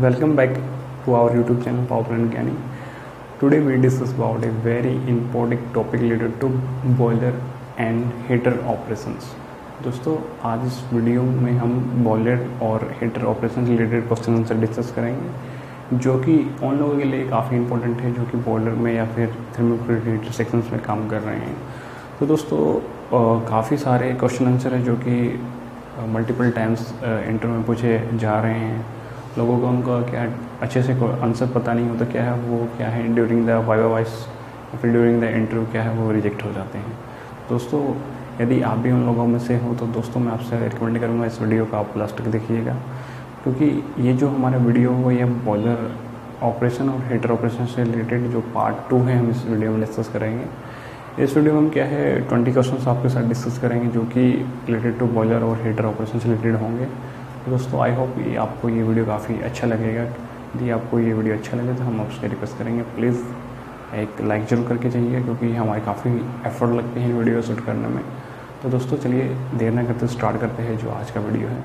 Welcome back to our YouTube channel Power Plant Gyani. Today we discuss about a very important topic related to boiler and heater operations. दोस्तों आज इस video में हम boiler और heater operation से related question answer discuss करेंगे, जो कि उन लोगों के लिए काफ़ी इंपॉर्टेंट है जो कि बॉयलर में या फिर थर्मोइलेक्ट्रिक हीटर सेक्शंस में काम कर रहे हैं। तो दोस्तों काफ़ी सारे क्वेश्चन आंसर हैं जो कि मल्टीपल टाइम्स इंटरव्यू में पूछे जा रहे हैं। लोगों को उनका क्या अच्छे से आंसर पता नहीं होता, क्या है वो क्या है ड्यूरिंग द वाइवा वॉइस या फिर ड्यूरिंग द इंटरव्यू क्या है वो रिजेक्ट हो जाते हैं। दोस्तों यदि आप भी उन लोगों में से हो तो दोस्तों मैं आपसे रिकमेंड करूँगा इस वीडियो को आप लास्ट तक देखिएगा, क्योंकि ये जो हमारा वीडियो हो ये बॉयलर ऑपरेशन और हीटर ऑपरेशन से रिलेटेड जो पार्ट 2 है हम इस वीडियो में डिस्कस करेंगे। इस वीडियो में हम क्या है 20 क्वेश्चन आपके साथ डिस्कस करेंगे जो कि रिलेटेड टू बॉयलर और हीटर ऑपरेशन से रिलेटेड होंगे। दोस्तों आई होप आपको ये वीडियो काफ़ी अच्छा लगेगा। यदि आपको ये वीडियो अच्छा लगे तो हम आपसे रिक्वेस्ट करेंगे प्लीज़ एक लाइक जरूर करके जाइए, क्योंकि हमारे काफ़ी एफर्ट लगते हैं वीडियो शूट करने में। तो दोस्तों चलिए देर ना करते स्टार्ट करते हैं जो आज का वीडियो है।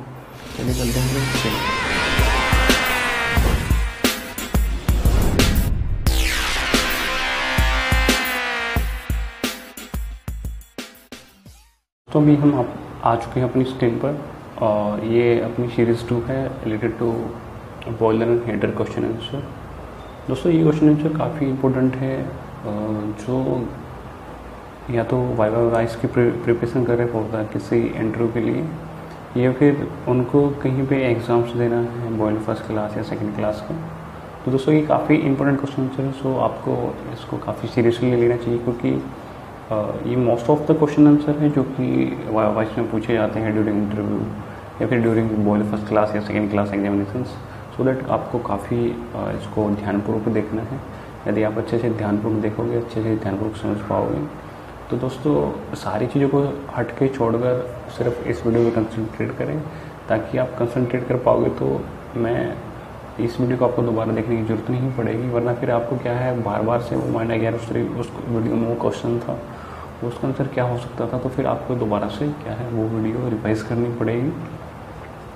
चलिए चलते हैं। तो अभी हम आ चुके हैं अपनी स्क्रीन पर और ये अपनी सीरीज़ 2 है related to boiler and heater question answer. दोस्तों ये क्वेश्चन आंसर काफ़ी इम्पोर्टेंट है, जो या तो वाइवा वॉइस की प्रिपरेशन कर रहे होता है किसी इंटरव्यू के लिए, या फिर उनको कहीं पे एग्ज़ाम्स देना है बॉयलर फर्स्ट क्लास या सेकंड क्लास का। तो दोस्तों ये काफ़ी इंपॉर्टेंट क्वेश्चन आंसर है, सो आपको इसको काफ़ी सीरियसली लेना चाहिए, क्योंकि ये most of the question answer है जो कि वॉइस में पूछे जाते हैं ड्यूरिंग इंटरव्यू या फिर ड्यूरिंग बॉयलर फर्स्ट क्लास या second class examinations. So that आपको काफ़ी इसको ध्यानपूर्वक देखना है। यदि आप अच्छे से ध्यानपूर्वक देखोगे, अच्छे से ध्यानपूर्वक समझ पाओगे, तो दोस्तों सारी चीज़ों को हट के छोड़कर सिर्फ इस वीडियो पर कंसंट्रेट करें, ताकि आप कंसंट्रेट कर पाओगे तो मैं इस वीडियो को आपको दोबारा देखने की ज़रूरत नहीं पड़ेगी। वरना फिर आपको क्या है बार बार से वो माइंड अगेन उस वीडियो में वो क्वेश्चन था उसका आंसर क्या हो सकता था, तो फिर आपको दोबारा से क्या है वो वीडियो रिवाइज करनी पड़ेगी।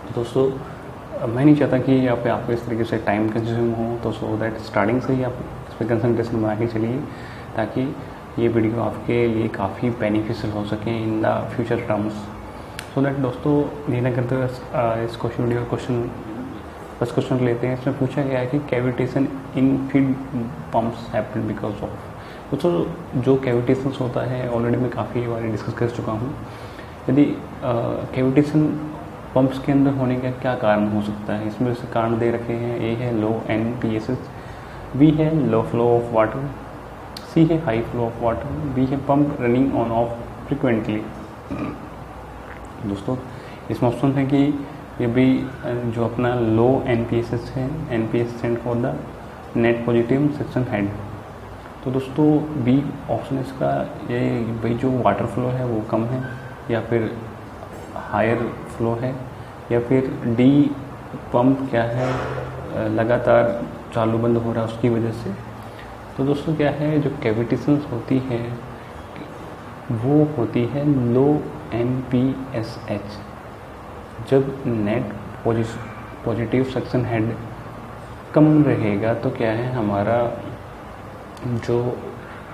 तो दोस्तों मैं नहीं चाहता कि आपको इस तरीके से टाइम कंज्यूम हो, तो सो दैट स्टार्टिंग से ही आप इस पर कंसंट्रेशन बना के चलिए, ताकि ये वीडियो आपके लिए काफ़ी बेनिफिशियल हो सके in the future terms. So that दोस्तों देना करते हुए इस question video question first question लेते हैं। इसमें पूछा गया है कि cavitation in feed pumps happen because of. दोस्तों जो कैविटेशन होता है ऑलरेडी मैं काफ़ी बार डिस्कस कर चुका हूँ। यदि कैविटेशन पंप्स के अंदर होने का क्या कारण हो सकता है, इसमें से कारण दे रखे हैं। ए है लो NPSS, बी है low flow of water, C है high flow of water, D है pump running on off frequently. दोस्तों इसमें ऑप्शन है कि ये भी जो अपना लो NPSS है, NPS stand for the net positive section head. तो दोस्तों बी ऑप्शन इसका ये भाई जो वाटर फ्लो है वो कम है, या फिर हायर फ्लो है, या फिर डी पंप क्या है लगातार चालू बंद हो रहा है उसकी वजह से। तो दोस्तों क्या है जो कैविटेशंस होती है वो होती है लो NPSH। जब नेट पॉजिटिव सक्शन हेड कम रहेगा तो क्या है हमारा जो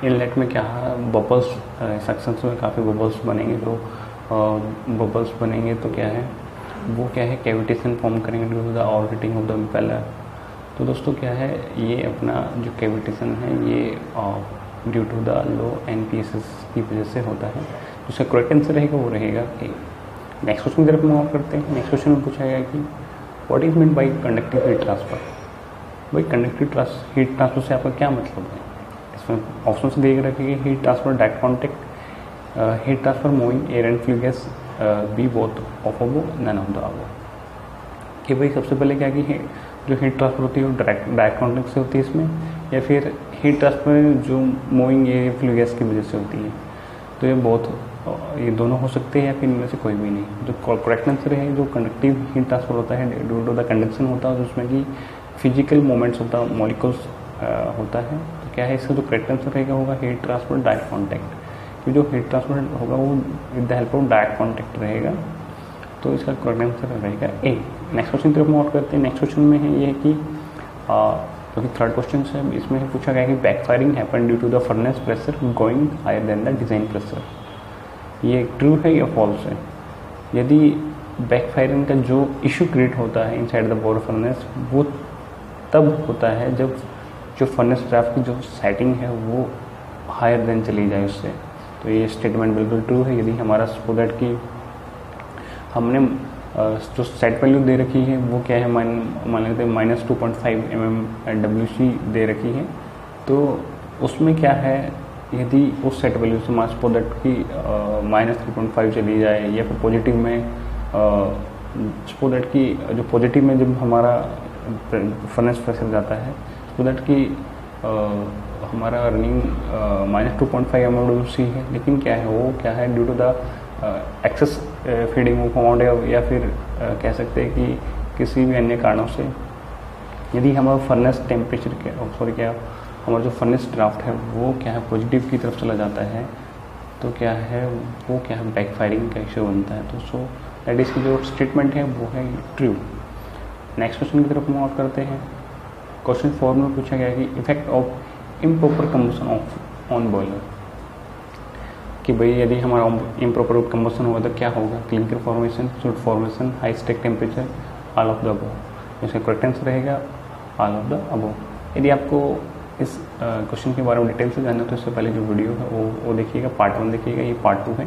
इनलेट में क्या है बबल्स, सक्शन में काफ़ी बबल्स बनेंगे। तो बबल्स बनेंगे तो क्या है वो क्या है कैविटेशन फॉर्म करेंगे due to the over heating of the impeller. तो दोस्तों क्या है ये अपना जो कैविटेशन है ये due to the low NPSS की वजह से होता है। जिसका करेक्ट आंसर रहेगा वो रहेगा ए। नेक्स्ट क्वेश्चन की तरफ मूव करते हैं। नेक्स्ट क्वेश्चन में पूछा गया कि what is mean by conductive heat transfer. भाई कंडक्टिव हीट ट्रांसफर से आपका क्या मतलब है। इसमें ऑप्शन से देख रखे कि heat transfer direct contact, heat transfer moving air and flue gas, B both of above none of the above. कि भाई सबसे पहले क्या कि जो हीट ट्रांसफर होती है वो डायरेक्ट कॉन्टेक्ट से होती है इसमें, या फिर हीट ट्रांसफर जो मूविंग एयर फ्लू गैस की वजह से होती है। तो ये दोनों हो सकते हैं या फिर इनमें से कोई भी नहीं। जो करेक्ट आंसर है जो कंडक्टिव हीट ट्रांसफर होता है ड्यू टू द कंडक्शन होता है, जिसमें कि physical moments of the molecules होता है। तो क्या है इसका जो करेक्ट आंसर रहेगा होगा हीट ट्रांसफर डायरेक्ट कॉन्टैक्ट, क्योंकि जो हीट ट्रांसफर होगा वो with the help of direct contact रहेगा। तो इसका करेक्ट आंसर रहेगा ए। नेक्स्ट क्वेश्चन की तरफ मूव करते हैं। नेक्स्ट क्वेश्चन में है ये कि जो कि थर्ड क्वेश्चन है, इसमें पूछा गया कि backfiring happen due to the furnace pressure going higher than the design pressure. ये ट्रू है या फॉल्स है? यदि बैकफायरिंग का जो इशू क्रिएट होता है इनसाइड द बोर फर्नेस, वो तब होता है जब जो फर्नेस ड्राफ्ट की जो सेटिंग है वो हायर देन चली जाए उससे। तो ये स्टेटमेंट बिल्कुल ट्रू है। यदि हमारा सो दैट कि हमने जो सेट वैल्यू दे रखी है वो क्या है, मान लेते हैं -2.5 mm WC दे रखी है, तो उसमें क्या है, यदि उस सेट वैल्यू से मास प्रोडक्ट की -3.5 चली जाए, या फिर पॉजिटिव में प्रोडक्ट की जो पॉजिटिव में जब हमारा फर्नेस प्रेशर जाता है प्रोडक्ट की हमारा रनिंग -2.5 mmWC है, लेकिन क्या है वो क्या है due to the excess feeding of amount, या फिर कह सकते हैं कि किसी भी अन्य कारणों से यदि हमारा फर्नेस टेम्परेचर हमारा जो फर्नेस ड्राफ्ट है वो क्या है पॉजिटिव की तरफ चला जाता है, तो क्या है वो क्या है बैकफायरिंग का इशू बनता है। तो सो दैट इसकी जो स्टेटमेंट है वो है ट्रू। नेक्स्ट क्वेश्चन की तरफ मूव आउट करते हैं। क्वेश्चन 4 में पूछा गया कि effect of improper combustion of on boiler, कि भाई यदि हमारा इम्प्रॉपर कंबशन होगा तो क्या होगा, clinker formation, salt formation, high stack temperature, all of the above. इसका करेक्ट आंसर रहेगा ऑल ऑफ द अबव। यदि आपको इस क्वेश्चन के बारे में डिटेल से जानना तो इससे पहले जो वीडियो है वो देखिएगा, पार्ट 1 देखिएगा, ये पार्ट 2 है।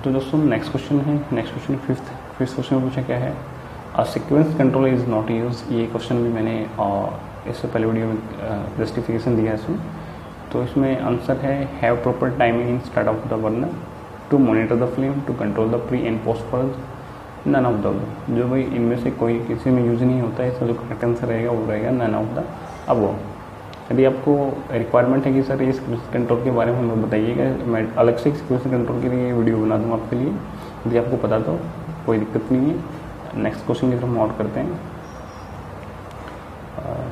तो दोस्तों नेक्स्ट क्वेश्चन है, नेक्स्ट क्वेश्चन फिफ्थ क्वेश्चन में पूछा क्या है, sequence control is not use. ये क्वेश्चन भी मैंने इससे पहले वीडियो में जस्टिफिकेशन दिया है इसमें। तो इसमें आंसर है have proper timing in start of the burner to monitor the flame to control the pre and post purge, none of the. जो भाई इनमें से कोई किसी में यूज़ नहीं होता है, इसका जो करेक्ट आंसर रहेगा वो रहेगा नन ऑफ द अबव। यदि आपको रिक्वायरमेंट है कि सर ये सीक्वेंस कंट्रोल के बारे में हमें बताइएगा, मैं अलग से सीक्वेंस कंट्रोल के लिए वीडियो बना दूँ आपके लिए, यदि आपको पता तो कोई दिक्कत नहीं है। नेक्स्ट क्वेश्चन की तरफ हम आउट करते हैं।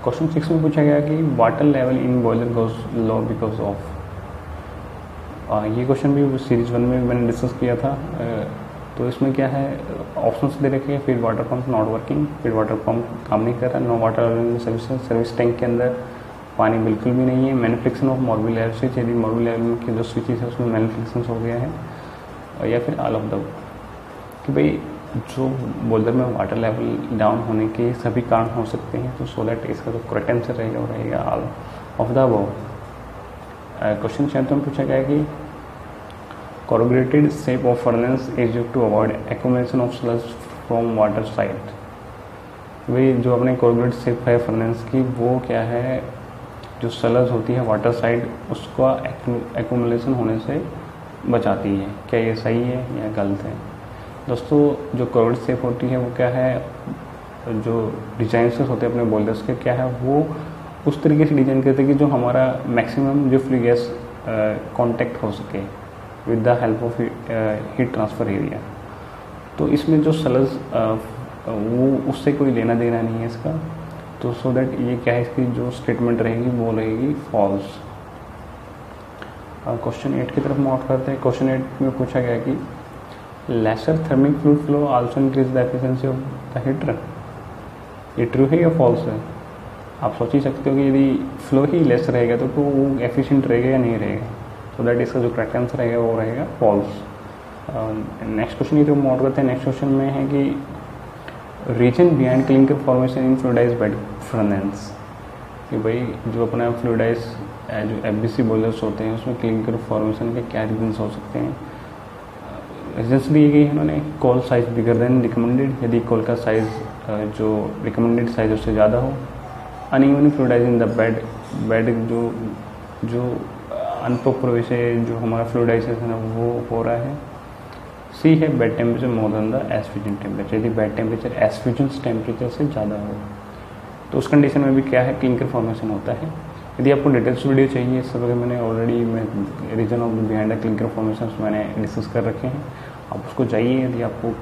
क्वेश्चन 6 में पूछा गया कि water level in boiler goes low because of. ये क्वेश्चन भी सीरीज 1 में भी मैंने डिस्कस किया था। तो इसमें क्या है, ऑप्शंस दे रखे हैं, feed water pump not working, feed water pump काम नहीं कर रहा, नो वाटर सर्विस टैंक के अंदर पानी बिल्कुल भी नहीं है, manufacturing of marble level switch, यदि मॉर्बल लेवल के जो स्विचेस है उसमें मैन्युफैक्चरिंग हो गया है, या फिर ऑल ऑफ द। कि भाई जो बॉयलर में वाटर लेवल डाउन होने के सभी कारण हो सकते हैं, तो सो दैट इसका जो करेक्ट आंसर रहेगा वो रहेगा all of the above. Question 7 में पूछा गया कि corrugated shape of furnace is used to avoid accumulation of sludge from water side। वही जो अपने corrugated shape है फर्नेस की, वो क्या है जो स्लज होती है वाटर साइड उसका एक्यूमुलेशन होने से बचाती है। क्या ये सही है या गलत है? दोस्तों जो corrugated shape होती है वो क्या है, जो डिजाइनर्स होते हैं अपने बॉयलर्स के, क्या है वो उस तरीके से डिज़ाइन करते हैं कि जो हमारा मैक्सिमम जो फ्री गैस कॉन्टेक्ट हो सके with the help of heat transfer area. तो इसमें जो स्लज वो उससे कोई लेना देना नहीं है इसका, तो सो दैट ये क्या है इसकी जो स्टेटमेंट रहेगी वो रहेगी फॉल्स। क्वेश्चन 8 की तरफ हम आउट करते हैं। क्वेश्चन 8 में पूछा गया कि lesser thermic fluid flow also increase the efficiency of the heater. ये ट्रू है या फॉल्स है? आप सोच ही सकते हो कि यदि फ्लो ही लेस रहेगा तो वो एफिशिएंट रहेगा या नहीं रहेगा, तो दैट इसका जो करेक्ट आंसर रहेगा वो रहेगा फॉल्स। नेक्स्ट क्वेश्चन की तरफ हम आउट करते हैं। नेक्स्ट क्वेश्चन में है कि reason behind clinker formation in fluidized bed furnace. कि भाई जो अपना फ्लूइडाइज जो FBC बॉयलर्स होते हैं उसमें क्लिंकर फॉर्मेशन के क्या रीजन्स हो सकते हैं? रीजन्स दिए गए हैं उन्होंने, call size bigger than recommended, यदि कॉल का साइज जो रिकमेंडेड साइज उससे ज़्यादा हो, अनइवन फ्लूइडाइज इन द बेड जो अनप्रॉपर वे से जो हमारा फ्लूइडाइजेशन है वो हो रहा है। सी है bed temperature more than the ash fusion temperature, यदि बेड टेम्परेचर एसफ्यूजन टेम्परेचर से ज़्यादा हो तो उस कंडीशन में भी क्या है क्लिंकर फॉर्मेशन होता है। यदि आपको डिटेल्स वीडियो चाहिए, इस वगैरह मैंने already reason of behind the clinker formation मैंने डिस्कस कर रखे हैं, आप उसको चाहिए। यदि आपको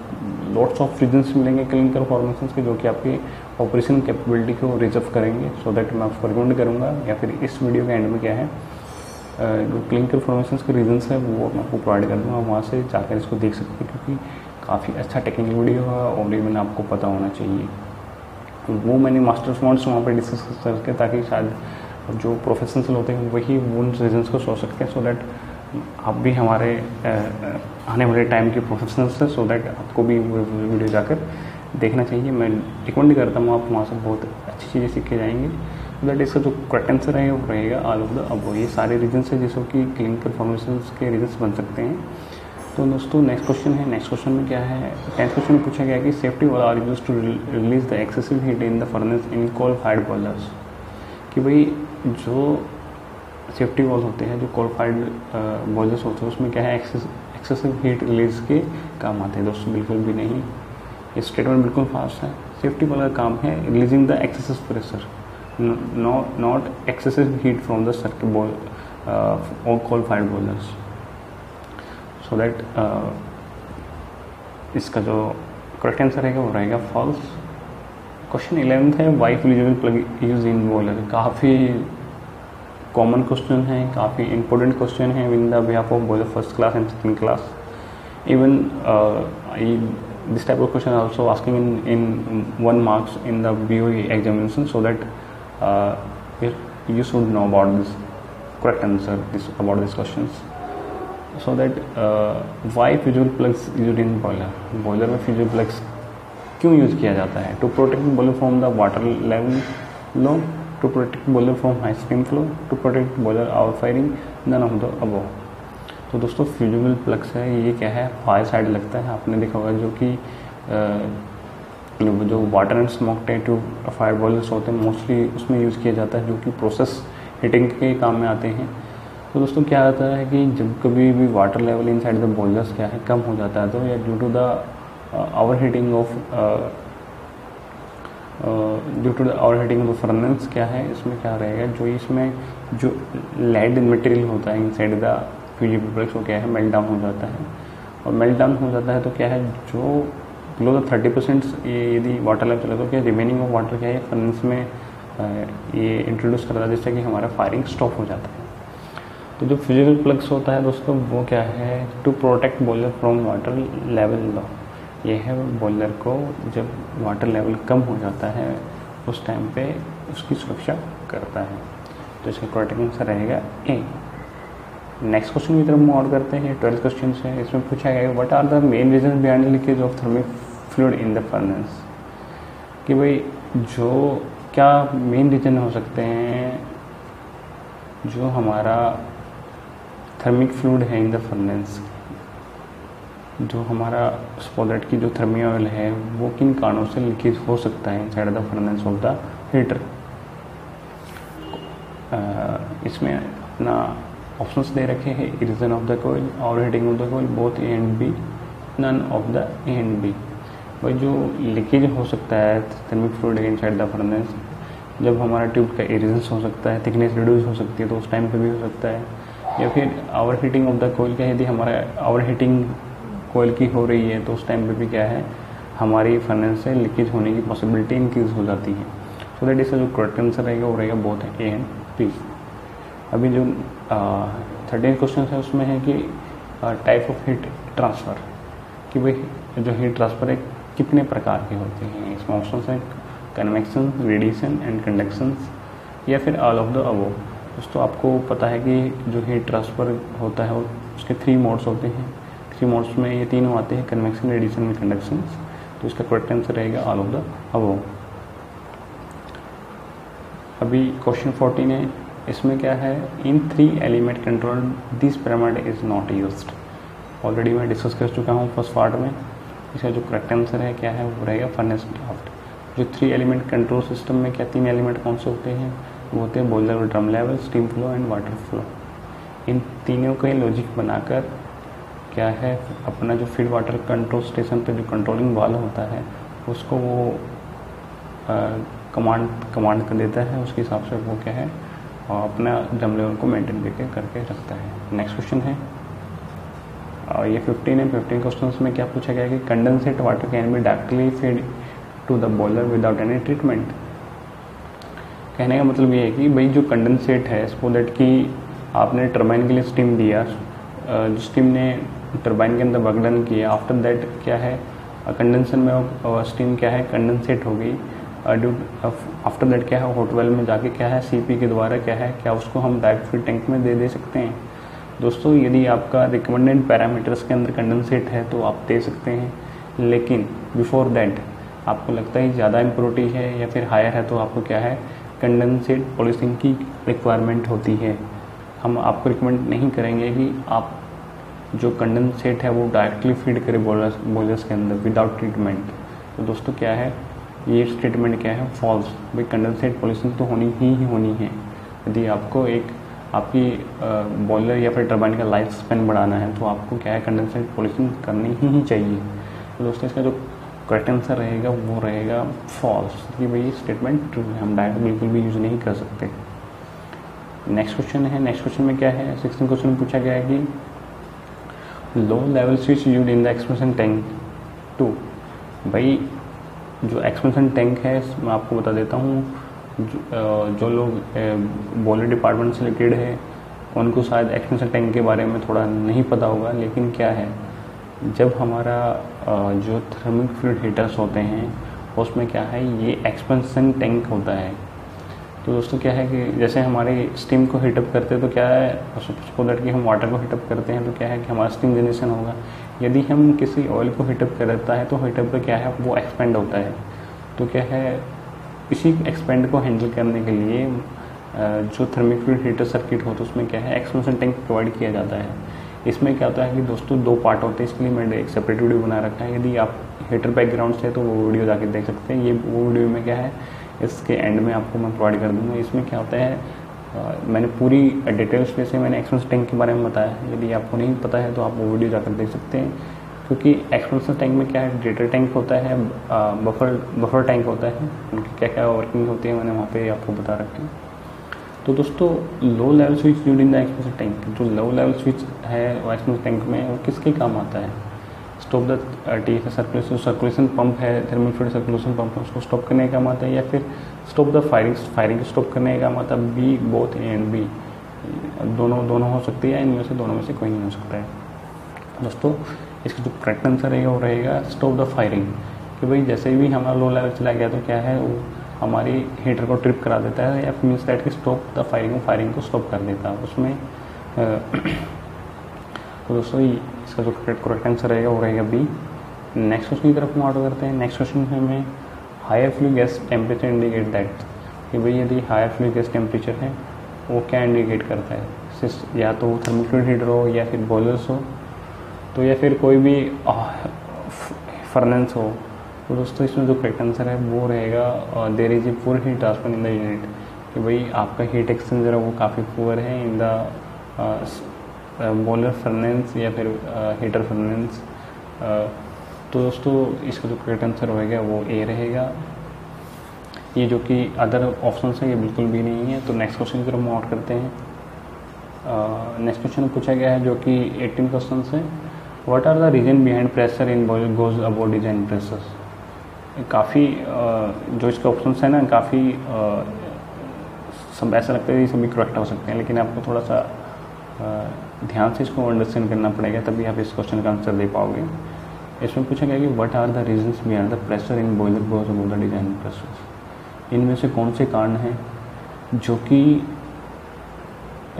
लॉट्स ऑफ रीजन्स मिलेंगे क्लिंकर फॉर्मेशन के जो कि आपकी ऑपरेशन कैपेबिलिटी को रिजर्व करेंगे, सो दैट मैं आपको रिकमेंड करूँगा, या फिर इस वीडियो के एंड में क्या है जो क्लिंकर फॉर्मेशन के रीजन्स है वो मैं आपको प्रोवाइड कर दूँगा, वहाँ से जाकर इसको देख सकते हैं, क्योंकि काफ़ी अच्छा टेक्निकल वीडियो है और इवन आपको पता होना चाहिए। वो मैंने मास्टर स्मार्ट्स वहाँ पे डिस्कस करके, ताकि शायद जो प्रोफेशनल होते हैं वही उन रीजन्स को सोच सकते हैं, सो दैट आप भी हमारे आने वाले टाइम के प्रोफेशनल्स हैं, सो दैट आपको भी वो वीडियो जाकर देखना चाहिए। मैं रिकमेंड करता हूँ, आप वहाँ से बहुत अच्छी चीज़ें सीख के जाएंगे। सो दैट इसका जो करेक्ट आंसर है वो रहेगा ऑल ऑफ द अबव। ये सारे रीजन्स हैं जिसको कि क्लिनिकल परफॉर्मेंस के रीजन्स बन सकते हैं। तो दोस्तों नेक्स्ट क्वेश्चन है। नेक्स्ट क्वेश्चन में क्या है, 10th क्वेश्चन में पूछा गया कि safety wall are used to release the excessive heat in the furnace in coal fired boilers. कि भाई जो सेफ्टी वॉल होते हैं, जो कोल-फायर्ड बॉयलर्स होते हैं, उसमें क्या है, एक्सेसिव हीट रिलीज के काम आते हैं। दोस्तों बिल्कुल भी नहीं, ये स्टेटमेंट बिल्कुल फास्ट है। सेफ्टी वाला काम है releasing the excessive pressure, not excessive heat from the circuit ball और कोल-फायर्ड बॉयलर्स। सो दैट इसका जो करेक्ट आंसर रहेगा वो रहेगा फॉल्स। क्वेश्चन 11th है, why fusible plug use in boiler. काफ़ी कॉमन क्वेश्चन है, काफ़ी इंपॉर्टेंट क्वेश्चन है in the behalf of boiler first class and second class. Even this type of question also asking in 1 marks in the BOE examination, so that you should know about this correct answer about these questions. So that why fusible plugs used in boiler? Boiler में fusible plugs क्यों use किया जाता है? To protect boiler from the water level low, to protect boiler from high steam flow, to protect boiler outfiring, none of the above. तो दोस्तों fusible plugs है, ये क्या है, फायर साइड लगता है। आपने देखा होगा जो कि जो water and smoke tent fire boilers होते हैं मोस्टली उसमें यूज़ किया जाता है, जो कि प्रोसेस हीटिंग के काम में आते हैं। तो दोस्तों क्या होता है कि जब कभी भी water level inside the boilers क्या है कम हो जाता है, तो या due to the over heating of the furnace क्या है, इसमें क्या रहेगा, जो इसमें जो लेड मटेरियल होता है इनसाइड द फ्यूजिबल प्लग्स वो क्या है मेल्ट डाउन हो जाता है। और मेल्ट डाउन हो जाता है तो क्या है, जो बिलो द 30% ये यदि वाटर लेवल चले तो क्या रिमेनिंग ऑफ वाटर क्या है फर्नेस में ये इंट्रोड्यूस करता है, जिससे कि हमारा फायरिंग स्टॉप हो जाता है। तो जो फ्यूजिबल प्लग्स होता है दोस्तों वो क्या है, to protect boiler from water level low. ये है बॉयलर को जब वाटर लेवल कम हो जाता है उस टाइम पे उसकी सुरक्षा करता है। तो इसका करेक्ट आंसर रहेगा ए। नेक्स्ट क्वेश्चन की तरफ मूव आउट करते हैं। 12th क्वेश्चन है, इसमें पूछा गया what are the main reason behind leakage of thermic fluid in the furnace. कि भाई जो क्या मेन रीजन हो सकते हैं जो हमारा थर्मिक फ्लूइड है इन द फर्नेस, जो हमारा स्पॉलेट की जो थर्मी ऑयल है वो किन कारणों से लीकेज हो सकता है inside the furnace of the heater. इसमें अपना ऑप्शंस दे रखे हैं, erosion of the coil, over heating of the coil, both A and B, none of the A and B. भाई जो लीकेज हो सकता है thermic fluid inside the furnace, जब हमारा ट्यूब का इरिजेंस हो सकता है, थिकनेस रिड्यूस हो सकती है तो उस टाइम पे भी हो सकता है, या फिर ओवर हीटिंग ऑफ द कोयल का यदि हमारा ओवर हीटिंग कोयल की हो रही है तो उस टाइम पे भी क्या है हमारी फर्नेस से लीकेज होने की पॉसिबिलिटी इंक्रीज हो जाती है। सो दैट इसका जो करेक्ट आंसर रहेगा वो रहेगा बोथ ए एंड बी। अभी जो 13th क्वेश्चन है उसमें है कि टाइप ऑफ हीट ट्रांसफ़र, कि भाई जो हीट ट्रांसफ़र है कितने प्रकार के होते हैं। इसमें ऑप्शन है कन्वेक्शन, रेडिएशन एंड कंडक्शन, या फिर ऑल ऑफ द अबव। दोस्तों आपको पता है कि जो हीट ट्रांसफ़र होता है उसके 3 मोड्स होते हैं। 3 मोड्स में ये तीनों आते हैं, कन्वेक्शन, रेडिएशन एंड कंडक्शन। तो इसका करेक्ट आंसर रहेगा ऑल ऑफ द अबव। अभी क्वेश्चन 14 है, इसमें क्या है, इन 3 element control this pyramid is not used. Already मैं डिस्कस कर चुका हूँ फर्स्ट पार्ट में। इसका जो करेक्ट आंसर है क्या है वो रहेगा फर्नेस ड्राफ्ट। जो 3 एलिमेंट कंट्रोल सिस्टम में क्या 3 एलिमेंट कौन से होते हैं, वो होते हैं बॉयलर और drum level, steam flow and water flow. इन तीनों का लॉजिक बनाकर क्या है अपना जो फीड वाटर कंट्रोल स्टेशन पे जो कंट्रोलिंग वाल्व होता है उसको वो कमांड कर देता है, उसके हिसाब से वो क्या है और अपना ड्रम लेवल को मेंटेन करके रखता है। नेक्स्ट क्वेश्चन है और ये 15 है। 15 क्वेश्चन में क्या पूछा गया कि condensate water can be directly feed to the boiler without any treatment. कहने का मतलब ये है कि भाई जो कंडेंसेट है, सपोज दैट कि आपने टरबाइन के लिए स्टीम दिया, स्टीम ने टरबाइन के अंदर वर्क डन किया, आफ्टर दैट क्या है कंडेंसर में स्टीम क्या है कंडेंसेट हो गई, आफ्टर दैट क्या है हॉट वेल में जाके क्या है सीपी के द्वारा क्या उसको हम डायरेक्ट फीड टैंक में दे सकते हैं। दोस्तों यदि आपका रिकमेंडेड पैरामीटर्स के अंदर कंडेंसेट है तो आप दे सकते हैं, लेकिन बिफोर दैट आपको लगता है ज़्यादा इम्प्योरिटी है या फिर हायर है तो आपको क्या है कंडेंसेट पॉलिशिंग की रिक्वायरमेंट होती है। हम आपको रिकमेंड नहीं करेंगे कि आप जो कंडेंसेट है वो डायरेक्टली फीड करें बॉयलर्स के अंदर विदाउट ट्रीटमेंट। तो दोस्तों क्या है ये स्टेटमेंट क्या है फॉल्स। भाई कंडेंसेट पॉलिशिंग तो होनी ही होनी है। यदि आपको एक आपकी बॉयलर या फिर टरबाइन का लाइफ स्पेन बढ़ाना है तो आपको क्या है कंडेंसेट पॉलिशिंग करनी ही चाहिए। तो दोस्तों इसका जो करेक्ट आंसर रहेगा वो रहेगा फॉल्स, कि भाई स्टेटमेंट ट्रू है, हम डायरेक्ट बिल्कुल भी यूज़ नहीं कर सकते। नेक्स्ट क्वेश्चन है, नेक्स्ट क्वेश्चन में क्या है 16 क्वेश्चन में पूछा गया है कि low level switch used in the expansion tank to. भाई जो एक्सपेंशन टैंक है मैं आपको बता देता हूँ, जो लोग बॉयलर डिपार्टमेंट से रिलेटेड है उनको शायद एक्सपेंशन टैंक के बारे में थोड़ा नहीं पता होगा, लेकिन क्या है जब हमारा जो थर्मिक फ्लूइड हीटर्स होते हैं उसमें क्या है ये एक्सपेंशन टैंक होता है। तो दोस्तों क्या है कि जैसे हमारे स्टीम को हीटअप करते हैं तो क्या है सपोज दैट कि हम वाटर को हीटअप करते हैं तो क्या है कि हमारा स्टीम जनरेशन होगा। यदि हम किसी ऑयल को हीटअप करता है तो हीटअप पे क्या है वो एक्सपेंड होता है। तो क्या है इसी एक्सपेंड को हैंडल करने के लिए जो थर्मिक फ्लूइड हीटर सर्किट होता है उसमें क्या है एक्सपेंशन टैंक प्रोवाइड किया जाता है। इसमें क्या होता है कि दोस्तों 2 पार्ट होते हैं, इसके लिए मैंने एक सेपरेट वीडियो बना रखा है। यदि आप हीटर बैकग्राउंड से तो वो वीडियो जाके देख सकते हैं। ये वो वीडियो में क्या है इसके एंड में आपको मैं प्रोवाइड कर दूंगा। इसमें क्या होता है मैंने पूरी डिटेल्स जैसे मैंने एक्सपेंशन टैंक के बारे में बताया है। यदि आपको नहीं पता है तो आप वो वीडियो जाकर देख सकते हैं, क्योंकि एक्सपेंशन टैंक में क्या है डेटर टैंक होता है, बफर टैंक होता है, उनकी क्या क्या वर्किंग होती है मैंने वहाँ पे आपको बता रखा है। तो दोस्तों लो level switch used in the expansion tank, जो लो लेवल स्विच है वो एक्सपेंशन टैंक में वो किसके काम आता है? स्टॉप द सर्कुलेशन पंप है, थर्मल फ्लूइड सर्कुलेशन पंप है, उसको स्टॉप करने का काम आता है, या फिर स्टॉप द फायरिंग स्टॉप करने का काम आता है। B both A and B, दोनों हो सकती है, इनमें से दोनों में से कोई नहीं हो सकता है। दोस्तों इसका जो करेक्ट आंसर रहेगा वो रहेगा स्टॉप द फायरिंग, कि भाई जैसे भी हमारा लो लेवल चला गया तो क्या है वो हमारी हीटर को ट्रिप करा देता है, या मीन्स दैट कि स्टॉप द फायरिंग को स्टॉप कर देता है उसमें। तो दोस्तों इसका जो करेक्ट आंसर रहेगा वो रहेगा बी। नेक्स्ट क्वेश्चन की तरफ हम ऑर्डर करते हैं। नेक्स्ट क्वेश्चन में हमें higher fluid gas temperature indicate that, कि भाई यदि हायर फ्लूइड गैस टेम्परेचर है वो क्या इंडिकेट करता है? या तो थर्मल फ्लूइड हीटर हो, या फिर बॉयलर्स हो, तो या फिर कोई भी फर्नेंस हो। तो दोस्तों इसमें जो करेक्ट आंसर है वो रहेगा there is a poor heat transfer in the unit, कि भाई आपका हीट एक्सचेंजर है वो काफ़ी पुअर है इन द बॉयलर फर्नेंस या फिर हीटर फर्नेंस। तो दोस्तों इसका जो करेक्ट आंसर होएगा वो ए रहेगा। ये जो कि अदर ऑप्शन है ये बिल्कुल भी नहीं है। तो नेक्स्ट क्वेश्चन की तरफ हम आउट करते हैं। नेक्स्ट क्वेश्चन पूछा गया है जो कि 18 क्वेश्चन है। What are the reason behind pressure in boiler goes above design pressure. काफ़ी जो इसके ऑप्शन है ना काफ़ी सब ऐसा लगता है कि सभी करेक्ट हो सकते हैं, लेकिन आपको थोड़ा सा ध्यान से इसको अंडरस्टैंड करना पड़ेगा, तभी आप इस क्वेश्चन का आंसर दे पाओगे। इसमें पूछा गया कि what are the reasons behind the pressure in boiler goes above the design pressure. इनमें से कौन से कारण हैं जो कि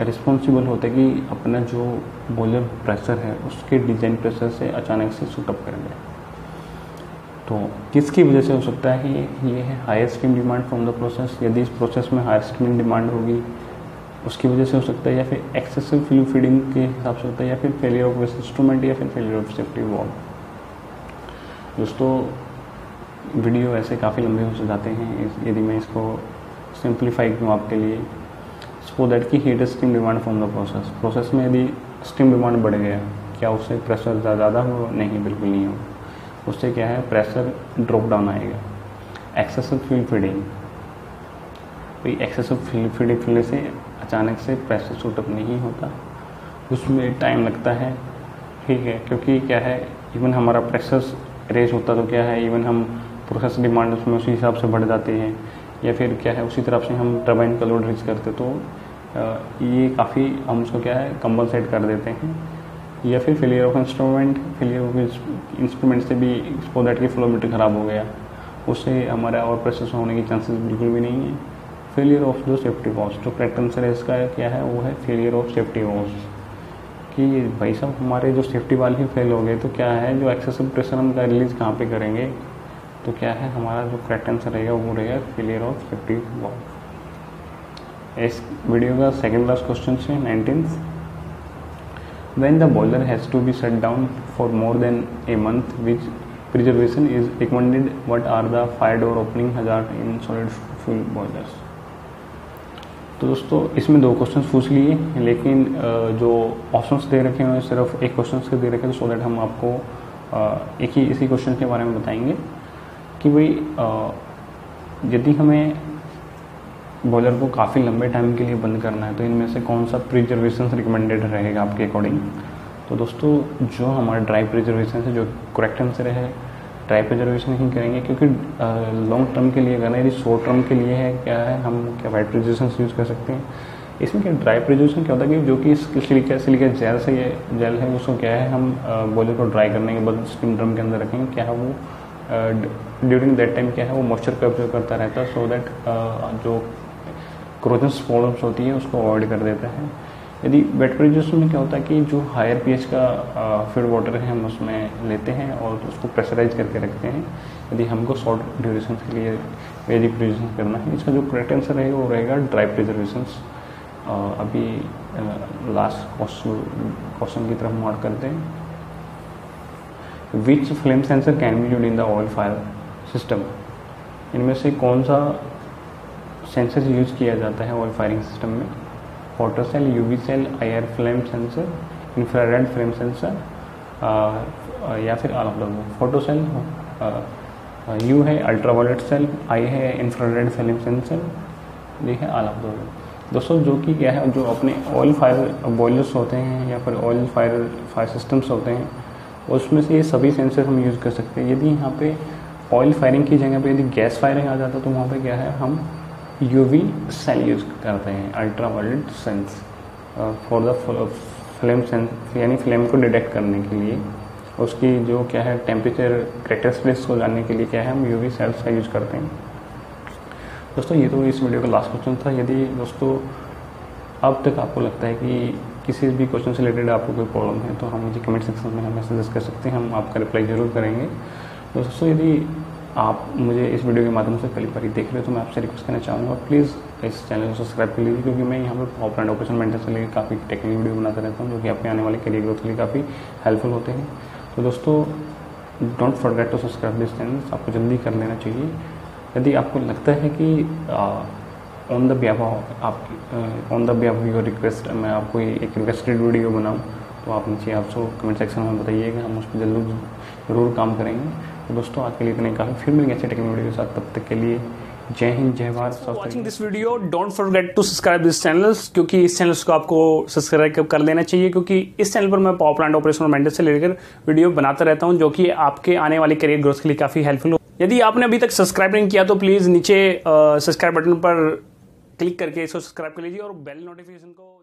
रिस्पॉन्सिबल होते हैं कि अपना जो बॉयलर प्रेशर है उसके डिजाइन प्रेशर से अचानक से शूटअप करेंगे। तो किसकी वजह से हो सकता है कि ये है higher steam demand from the process. यदि इस प्रोसेस में हायर स्टीम डिमांड होगी उसकी वजह से हो सकता है, या फिर एक्सेसिव फ्लूइड फीडिंग के हिसाब से होता है, या फिर फेलियर ऑफ वेस्ट इंस्ट्रूमेंट, या फिर फेलियर ऑफ सेफ्टी वॉल्व। दोस्तों वीडियो ऐसे काफ़ी लंबे हो जाते हैं, यदि मैं इसको सिंप्लीफाई करूँ आपके लिए। सो दैट की heat steam demand from the process में यदि स्टीम डिमांड बढ़ गया क्या उससे प्रेशर ज़्यादा हो? नहीं, बिल्कुल नहीं हो। उससे क्या है प्रेशर ड्रॉप डाउन आएगा। एक्सेसिव फ्लूइड फीडिंग, भाई एक्सेसिव फ्लूइड फीडिंग फीलने से अचानक से प्रेशर शूटअप नहीं होता, उसमें टाइम लगता है, ठीक है, क्योंकि क्या है इवन हमारा प्रेशर रेज होता तो क्या है इवन हम प्रोसेस डिमांड उसमें उसी हिसाब से बढ़ जाते हैं, या फिर क्या है उसी तरफ से हम टरबाइन का लोड रीच करते, तो ये काफ़ी हम उसको क्या है कंपनसेट कर देते हैं। या फिर failure of instrument, failure of instrument से भी सपोज दैट कि फ्लोमीटर ख़राब हो गया, उससे हमारा और प्रोसेस होने की चांसेस बिल्कुल भी नहीं है। फेलियर ऑफ जो सेफ्टी वॉश, जो करेक्ट आंसर है इसका क्या है, वो है फेलियर ऑफ सेफ्टी वॉश, कि भाई साहब हमारे जो सेफ्टी वाल ही फेल हो गए तो क्या है, जो एक्सेसिव प्रेशर हम का रिलीज कहाँ पे करेंगे, तो क्या है हमारा जो करेक्ट आंसर रहेगा वो रहेगा फेलियर ऑफ सेफ्टी वॉल। इस वीडियो का सेकेंड लास्ट क्वेश्चन है 19th। When the boiler has to be shut down for more than a month, which preservation is recommended? What are the fire door opening hazard in solid fuel boilers? तो दोस्तों इसमें 2 question पूछ लिए, लेकिन जो options दे रखे हैं सिर्फ एक क्वेश्चन के दे रखे हैं, सो दैट हम आपको एक ही इसी क्वेश्चन के बारे में बताएंगे कि भाई यदि हमें बॉयलर को काफ़ी लंबे टाइम के लिए बंद करना है तो इनमें से कौन सा प्रिजर्वेशन रिकमेंडेड रहेगा आपके अकॉर्डिंग। तो दोस्तों जो हमारा ड्राई प्रिजर्वेशन है, जो करेक्ट आंसर है ड्राई प्रिजर्वेशन ही करेंगे, क्योंकि लॉन्ग टर्म के लिए करना है, यदि शॉर्ट टर्म के लिए है क्या है हम क्या वाइट प्रिजर्वेशन यूज़ कर सकते हैं। इसमें क्या ड्राई प्रिजर्वेशन क्या होता है कि जो कि सिलिका जेल से ये जेल है उसको क्या है हम बॉयलर को ड्राई करने के बाद स्टीम ड्रम के अंदर रखेंगे, क्या है वो ड्यूरिंग दैट टाइम क्या है वो मॉइस्चर कैप्चर करता रहता है, सो दैट जो क्रोजन प्रॉब्लम्स होती है उसको अवॉइड कर देता है। यदि वेट प्रिजर्वेशन में क्या होता है कि जो हायर पीएच का फीड वाटर है हम उसमें लेते हैं और उसको प्रेशराइज करके रखते हैं, यदि हमको शॉर्ट ड्यूरेशन के लिए वेट प्रिजर्वेशन करना है। इसका जो करेक्ट आंसर रहेगा वो रहेगा ड्राई प्रिजर्वेशन। अभी लास्ट क्वेश्चन की तरफ मूव करते हैं। Which flame sensor can be used in the oil fire system? इनमें से कौन सा सेंसर यूज किया जाता है ऑयल फायरिंग सिस्टम में? Photo cell, UV cell, IR flame sensor, infrared flame sensor, या फिर all of the above. Photo cell U है अल्ट्रावायलेट सेल, आई है इंफ्रारेड फ्लेम सेंसर, डी है ऑल ऑफ द अबव। दोस्तों जो कि क्या है, जो अपने ऑयल फायर बॉयलर्स होते हैं या फिर ऑयल फायर सिस्टम्स होते हैं उसमें से ये सभी सेंसर हम यूज़ कर सकते हैं। यदि यहाँ पे ऑयल फायरिंग की जगह पे यदि गैस फायरिंग आ जाता तो वहाँ पे क्या है हम यूवी सेल यूज़ करते हैं, ultraviolet sense for the flame sense, यानी फ्लेम को डिटेक्ट करने के लिए, उसकी जो क्या है टेम्परेचर कैरेक्टरिस्टिक्स को जानने के लिए क्या है हम यूवी सेल्स का यूज़ करते हैं। दोस्तों ये तो इस वीडियो का लास्ट क्वेश्चन था। यदि दोस्तों अब तक आपको लगता है कि किसी भी क्वेश्चन से रिलेटेड आपको कोई प्रॉब्लम है तो हम मुझे कमेंट सेक्शन में हमें सजेस्ट कर सकते हैं, हम आपका रिप्लाई जरूर करेंगे। दोस्तों यदि आप मुझे इस वीडियो के माध्यम से पहली बार देख रहे हो तो मैं आपसे रिक्वेस्ट करना चाहूँगा प्लीज़ इस चैनल को सब्सक्राइब कर लीजिए, क्योंकि मैं यहाँ पर पॉवर एंड ऑपरेशन मेंटेन से लेकर काफ़ी टेक्निकल वीडियो बनाता रहता हूँ जो कि आपके आने वाले करियर ग्रोथ के लिए काफ़ी हेल्पफुल होते हैं। तो दोस्तों don't forget to subscribe this channel, आपको जल्दी कर लेना चाहिए। यदि आपको लगता है कि on the behalf of your request मैं आपको एक रिक्वेस्टेड वीडियो बनाऊँ तो आप नीचे आपको कमेंट सेक्शन में बताइएगा, हम उस पर जरूर काम करेंगे। तो दोस्तों आज के लिए इतने काफ़ी, फिर मिलेंगे अच्छे टेक्निकल वीडियो के साथ, तब तक के लिए जय हिंद जय Bharat. Watching this video don't forget to subscribe this channels, क्योंकि इस चैनल्स को आपको सब्सक्राइब कर लेना चाहिए, क्योंकि इस चैनल पर मैं पावर प्लांट ऑपरेशन और मेंटेनेंस से लेकर वीडियो बनाता रहता हूं जो कि आपके आने वाले करियर ग्रोथ के लिए काफ़ी हेल्पफुल हो। यदि आपने अभी तक सब्सक्राइब नहीं किया तो प्लीज़ नीचे सब्सक्राइब बटन पर क्लिक करके इसको सब्सक्राइब कर लीजिए और बेल नोटिफिकेशन को